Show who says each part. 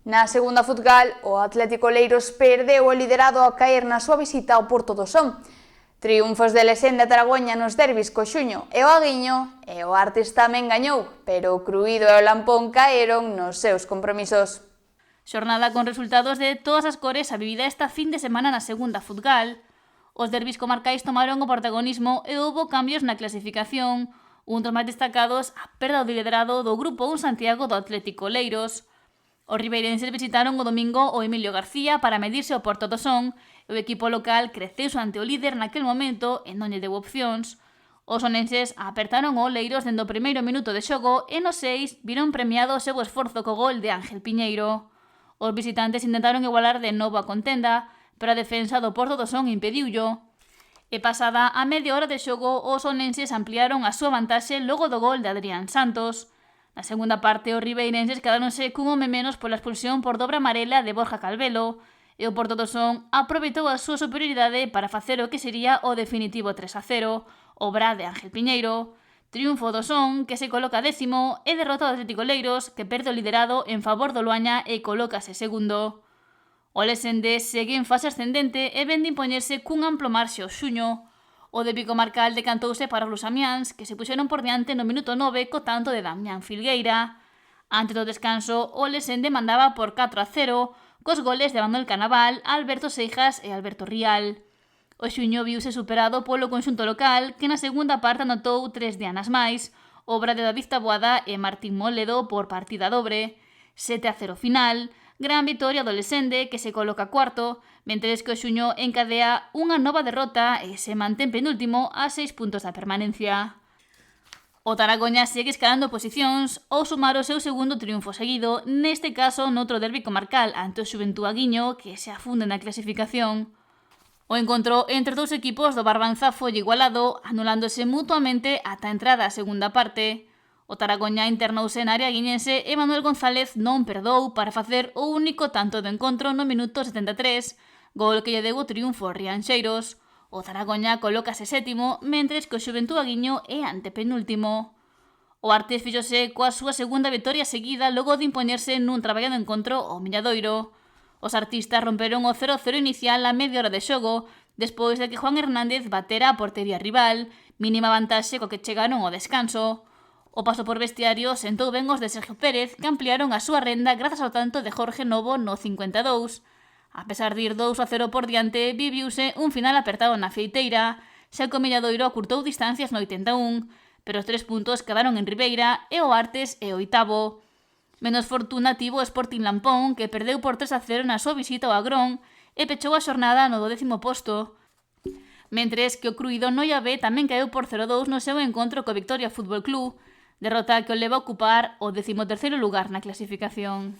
Speaker 1: Na segunda futgal, o Atlético Oleiros perdeu o liderado ao caer na súa visita ao Porto do Son. Triunfos de Lesende a Tragoña nos derbis co Xuño e o Aguiño, e o Artes tamén gañou, pero o Cruído e o Lampón caeron nos seus compromisos.
Speaker 2: Xornada con resultados de todas as cores a vivida esta fin de semana na segunda futgal. Os derbis comarcais tomaron o protagonismo e houbo cambios na clasificación, un dos máis destacados a perda do liderado do Grupo 1 Santiago do Atlético Oleiros. Os ribeirenses visitaron o domingo o Emilio García para medirse ao Porto do Son e o equipo local creceuse ante o líder naquel momento e non lle deu opcións. Os sonenses apertaron o Oleiros dende o primeiro minuto de xogo e no 6 viron premiado o seu esforzo co gol de Ángel Piñeiro. Os visitantes intentaron igualar de novo a contenda, pero a defensa do Porto do Son impediullo. E pasada a media hora de xogo, os sonenses ampliaron a súa vantaxe logo do gol de Adrián Santos. Na segunda parte, os ribeirenses quedáronse cun home menos pola expulsión por dobre amarela de Borja Calvelo, e o Porto do Son aproveitou a súa superioridade para facer o que sería o definitivo 3-0, obra de Ángel Piñeiro. Triunfo do Son, que se coloca 10º, e derrota do Atlético Oleiros, que perde o liderado en favor do Luaña e colócase segundo. O Lesende segue en fase ascendente e ven de impoñerse cun amplo marxe ao Xuño. O derbi comarcal decantouse para os lusamiáns, que se puxeron por diante no minuto 9 co tanto de Damián Filgueira. Antes do descanso, o Lesende mandaba por 4-0, cos goles de Manuel Canaval, Alberto Seijas e Alberto Rial. O Xuño viuse superado polo conxunto local, que na segunda parte anotou 3 dianas máis, obra de David Taboada e Martín Moledo por partida dobre. 7-0 final, gran vitoria do Lesende, que se coloca cuarto, mentres que o Xuño encadea unha nova derrota e se mantén penúltimo a 6 puntos da permanencia. O Taragoña segue escalando posicións ao sumar o seu segundo triunfo seguido, neste caso noutro derbi comarcal ante o Xuventud Aguiño, que se afunde na clasificación. O encontro entre dous equipos do Barbanza foi igualado, anulándose mutuamente ata a entrada a segunda parte. O Taragoña internouse na área guiñense e Manuel González non perdou para facer o único tanto do encontro no minuto 73, gol que lle deu o triunfo aos rianxeiros. O Taragoña colócase 7º, mentres que o Xuventud Aguiño é antepenúltimo. O Artes fixose coa súa segunda vitoria seguida logo de impoñerse nun traballado encontro ao Milladoiro. Os artistas romperon o 0-0 inicial a media hora de xogo, despois de que Juan Hernández batera a portería rival, mínima vantaxe co que chegaron ao descanso. O paso por vestiario sentou ben os de Sergio Pérez, que ampliaron a súa renda grazas ao tanto de Jorge Novo no 52. A pesar de ir 2-0 por diante, viviuse un final apertado na feiteira, xa que o Milladoiro acurtou distancias no 81, pero os 3 puntos quedaron en Ribeira e o Artes é o 8º. Menos fortuna tivo o Sporting Lampón, que perdeu por 3-0 na súa visita ao Agrón e pechou a xornada no 12º posto. Mentres que o Cruído no Llave tamén caeu por 0-2 no seu encontro co Victoria Fútbol Club, derrota que o leva a ocupar o 13º lugar na clasificación.